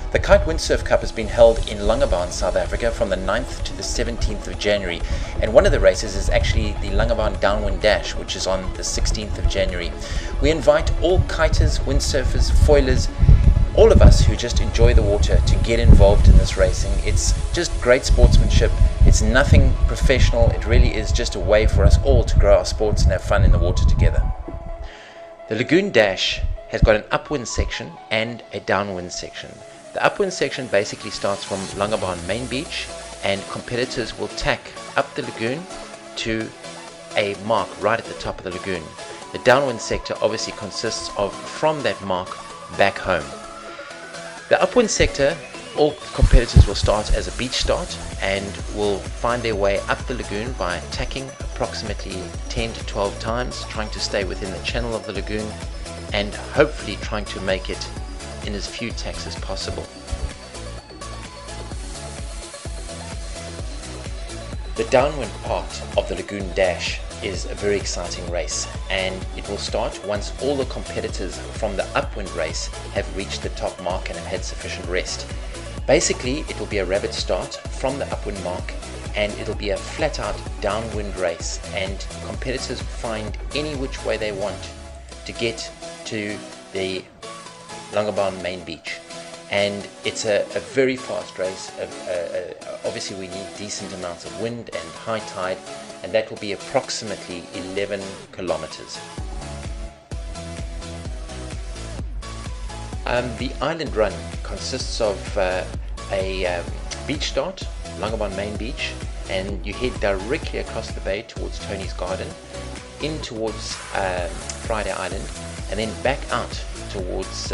The Kite Windsurf Cup has been held in Langebaan, South Africa from the 9th to the 17th of January, and one of the races is actually the Langebaan Downwind Dash, which is on the 16th of January. We invite all kiters, windsurfers, foilers, all of us who just enjoy the water to get involved in this racing. It's just great sportsmanship. It's nothing professional. It really is just a way for us all to grow our sports and have fun in the water together. The Lagoon Dash has got an upwind section and a downwind section. The upwind section basically starts from Langebaan Main Beach, and competitors will tack up the lagoon to a mark right at the top of the lagoon. The downwind sector obviously consists of from that mark back home. The upwind sector, all competitors will start as a beach start and will find their way up the lagoon by tacking approximately 10 to 12 times, trying to stay within the channel of the lagoon and hopefully trying to make it in as few tacks as possible. The downwind part of the Lagoon Dash is a very exciting race, and it will start once all the competitors from the upwind race have reached the top mark and have had sufficient rest. Basically, it will be a rabbit start from the upwind mark, and it'll be a flat out downwind race, and competitors find any which way they want to get to the Langebaan Main Beach. And it's a very fast race. Obviously we need decent amounts of wind and high tide, and that will be approximately 11 kilometers. The island run consists of a beach start, Langebaan Main Beach, and you head directly across the bay towards Tony's Garden, in towards Friday Island, and then back out towards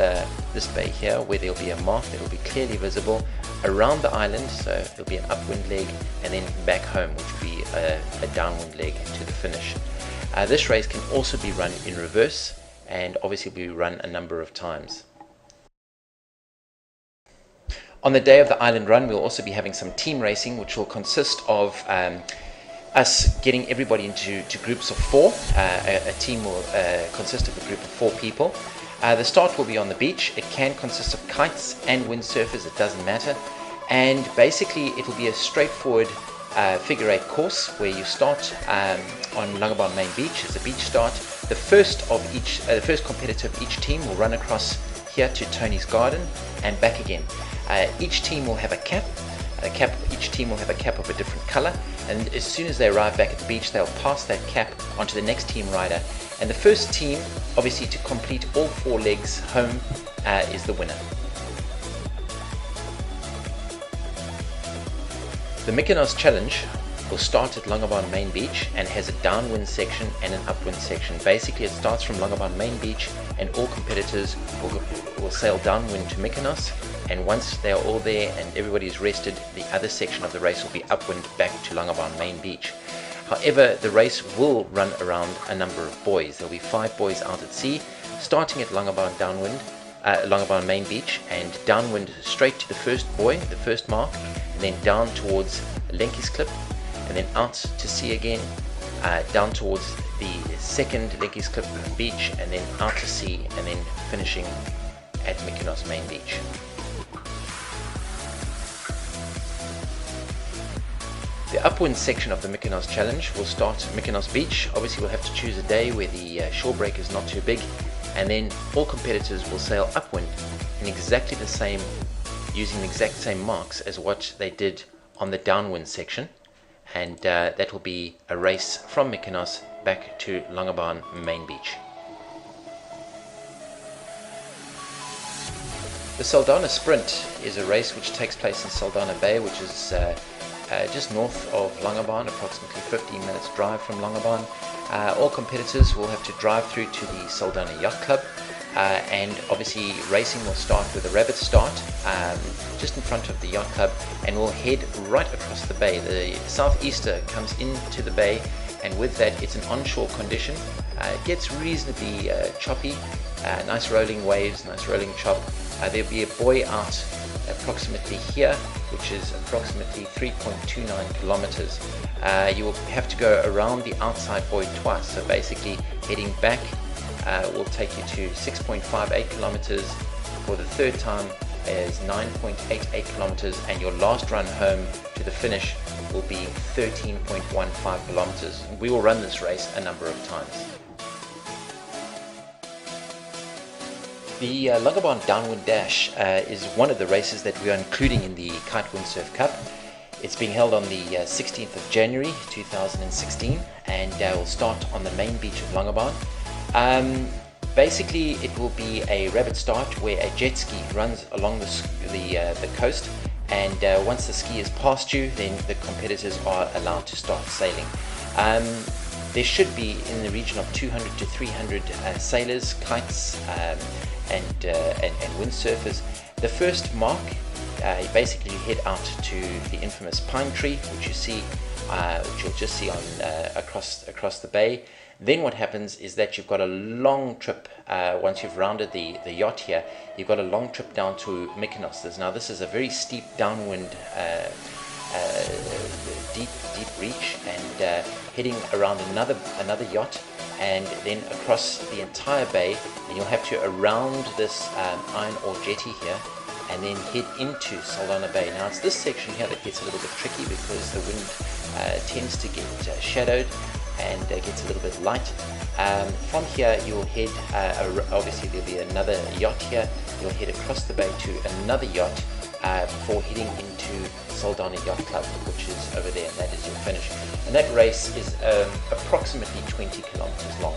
this bay here, where there'll be a mark that will be clearly visible around the island. So there'll be an upwind leg, and then back home, which will be a downwind leg to the finish. This race can also be run in reverse, and obviously will be run a number of times. On the day of the island run, we'll also be having some team racing, which will consist of us getting everybody into groups of 4. A team will consist of a group of 4 people. The start will be on the beach. It can consist of kites and windsurfers, it doesn't matter. And basically it will be a straightforward figure 8 course where you start on Langebaan Main Beach as a beach start. The first competitor of each team will run across here to Tony's Garden and back again. Each team will have a cap. Each team will have a cap of a different color, and as soon as they arrive back at the beach, they'll pass that cap onto the next team rider, and the first team obviously to complete all 4 legs home is the winner. The Mykonos Challenge will start at Langebaan Main Beach and has a downwind section and an upwind section. Basically it starts from Langebaan Main Beach, and all competitors will sail downwind to Mykonos, and once they are all there and everybody is rested, the other section of the race will be upwind back to Langebaan Main Beach. However, the race will run around a number of buoys. There will be 5 buoys out at sea, starting at Langebaan Main Beach, and downwind straight to the first buoy, the first mark, and then down towards Lenkies Clip, and then out to sea again, down towards the second Lenkies Clip beach, and then out to sea, and then finishing at Mykonos Main Beach. The upwind section of the Mykonos Challenge will start at Mykonos Beach. Obviously we'll have to choose a day where the shore break is not too big, and then all competitors will sail upwind in exactly the same, using the exact same marks as what they did on the downwind section, and that will be a race from Mykonos back to Langebaan Main Beach. The Saldanha Sprint is a race which takes place in Saldanha Bay, which is just north of Langebaan, approximately 15 minutes drive from Langebaan. All competitors will have to drive through to the Saldanha Yacht Club, and obviously racing will start with a rabbit start just in front of the yacht club, and we'll head right across the bay. The southeaster comes into the bay, and with that it's an onshore condition. It gets reasonably choppy, nice rolling waves, nice rolling chop. There'll be a buoy out approximately here, which is approximately 3.29 kilometers. You will have to go around the outside buoy twice, so basically heading back will take you to 6.58 kilometers for the third time, is 9.88 kilometers, and your last run home to the finish will be 13.15 kilometers. We will run this race a number of times. The Lungabahn Downwind Dash is one of the races that we are including in the Kite Windsurf Cup. It's being held on the 16th of January 2016, and will start on the main beach of Lungabahn. Basically, it will be a rapid start where a jet ski runs along the coast, and once the ski is past you, then the competitors are allowed to start sailing. There should be in the region of 200 to 300 sailors, kites, and windsurfers. The first mark, you basically head out to the infamous pine tree, which you see, which you'll just see on across the bay. Then what happens is that you've got a long trip, once you've rounded the yacht here, you've got a long trip down to Mykonos. Now this is a very steep downwind, deep reach, and heading around another yacht, and then across the entire bay, and you'll have to around this iron ore jetty here, and then head into Saldanha Bay. Now it's this section here that gets a little bit tricky because the wind tends to get shadowed and gets a little bit light. From here you'll head, obviously there'll be another yacht here, you'll head across the bay to another yacht before heading into Saldanha Yacht Club, which is over there, and that is your finish. And that race is approximately 20 kilometers long.